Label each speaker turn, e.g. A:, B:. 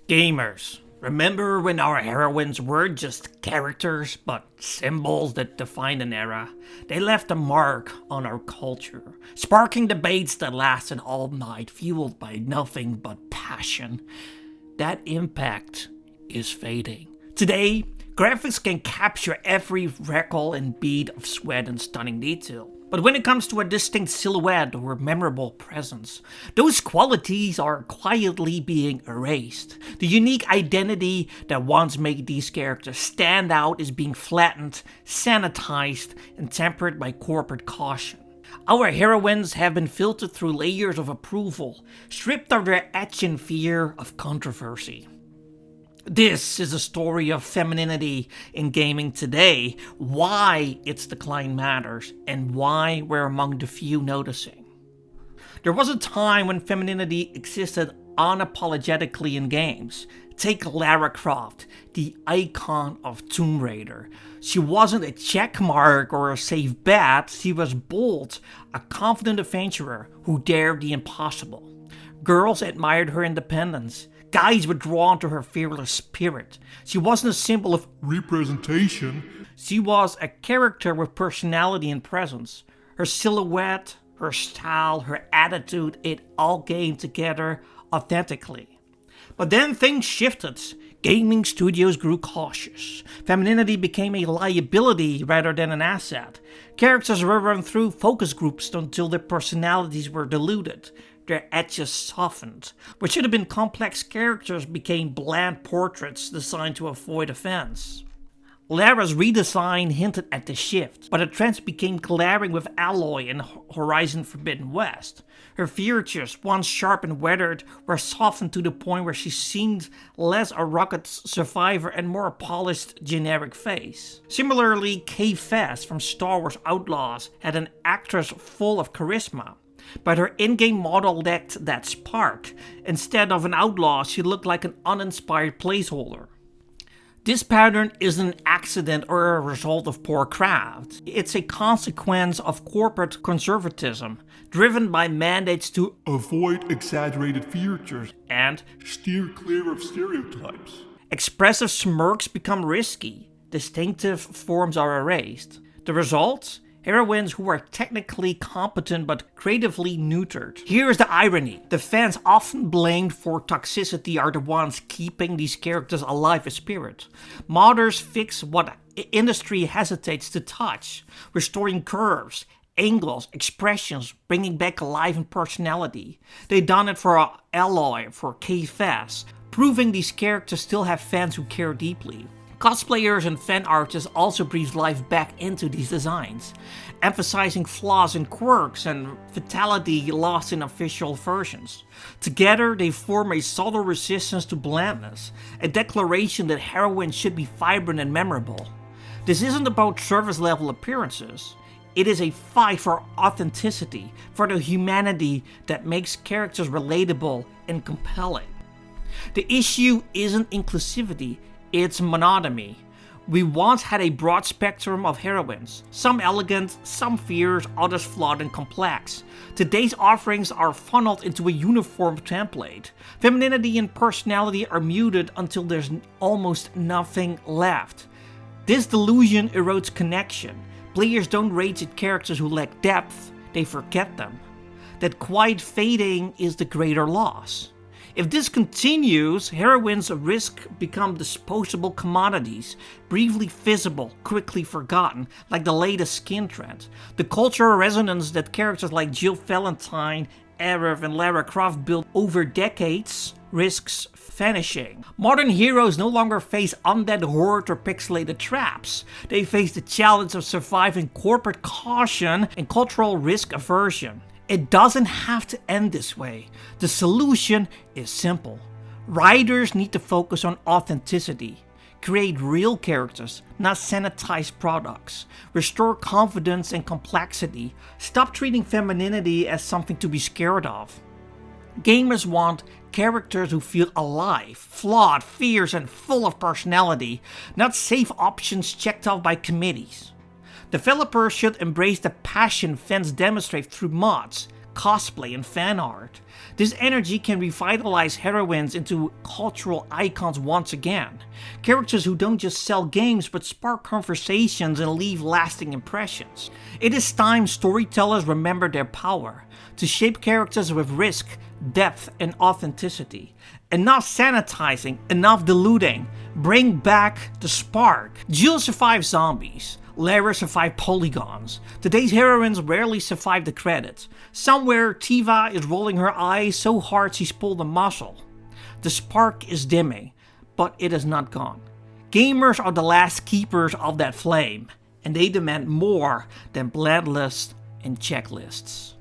A: Gamers, remember when our heroines weren't just characters, but symbols that defined an era? They left a mark on our culture, sparking debates that lasted all night, fueled by nothing but passion. That impact is fading. Today, graphics can capture every wrinkle and bead of sweat and stunning detail. But when it comes to a distinct silhouette or memorable presence, those qualities are quietly being erased. The unique identity that once made these characters stand out is being flattened, sanitized, and tempered by corporate caution. Our heroines have been filtered through layers of approval, stripped of their edge and fear of controversy. This is a story of femininity in gaming today, why its decline matters, and why we're among the few noticing. There was a time when femininity existed unapologetically in games. Take Lara Croft, the icon of Tomb Raider. She wasn't a checkmark or a safe bet, she was bold, a confident adventurer who dared the impossible. Girls admired her independence. Guys were drawn to her fearless spirit. She wasn't a symbol of representation. She was a character with personality and presence. Her silhouette, her style, her attitude, it all came together authentically. But then things shifted. Gaming studios grew cautious. Femininity became a liability rather than an asset. Characters were run through focus groups until their personalities were diluted. Their edges softened. What should have been complex characters became bland portraits designed to avoid offense. Lara's redesign hinted at the shift, but the trends became glaring with Alloy and Horizon Forbidden West. Her features, once sharp and weathered, were softened to the point where she seemed less a rugged survivor and more a polished, generic face. Similarly, Kay Fess from Star Wars Outlaws had an actress full of charisma. But her in-game model lacked that spark. Instead of an outlaw, she looked like an uninspired placeholder. This pattern isn't an accident or a result of poor craft. It's a consequence of corporate conservatism, driven by mandates to avoid exaggerated features and steer clear of stereotypes. Expressive smirks become risky. Distinctive forms are erased. The result? Heroines who are technically competent but creatively neutered. Here is the irony. The fans often blamed for toxicity are the ones keeping these characters alive in spirit. Modders fix what industry hesitates to touch, restoring curves, angles, expressions, bringing back life and personality. They done it for Alloy, for Kay Fess, proving these characters still have fans who care deeply. Cosplayers and fan artists also breathe life back into these designs, emphasizing flaws and quirks and vitality lost in official versions. Together, they form a subtle resistance to blandness, a declaration that heroines should be vibrant and memorable. This isn't about surface-level appearances. It is a fight for authenticity, for the humanity that makes characters relatable and compelling. The issue isn't inclusivity, it's monotony. We once had a broad spectrum of heroines, some elegant, some fierce, others flawed and complex. Today's offerings are funneled into a uniform template. Femininity and personality are muted until there's almost nothing left. This delusion erodes connection. Players don't rage at characters who lack depth, they forget them. That quiet fading is the greater loss. If this continues, heroines risk become disposable commodities, briefly visible, quickly forgotten, like the latest skin trend. The cultural resonance that characters like Jill Valentine, Aerith, and Lara Croft built over decades risks vanishing. Modern heroes no longer face undead horde or pixelated traps. They face the challenge of surviving corporate caution and cultural risk aversion. It doesn't have to end this way. The solution is simple. Writers need to focus on authenticity. Create real characters, not sanitized products. Restore confidence and complexity. Stop treating femininity as something to be scared of. Gamers want characters who feel alive, flawed, fierce, and full of personality, not safe options checked off by committees. Developers should embrace the passion fans demonstrate through mods, cosplay and fan art. This energy can revitalize heroines into cultural icons once again. Characters who don't just sell games but spark conversations and leave lasting impressions. It is time storytellers remember their power to shape characters with risk, depth, and authenticity. Enough sanitizing, enough diluting. Bring back the spark. Jill survived zombies. Lara survived polygons. Today's heroines rarely survive the credits. Somewhere, Tiva is rolling her eyes so hard she's pulled a muscle. The spark is dimming, but it is not gone. Gamers are the last keepers of that flame, and they demand more than blandness and checklists.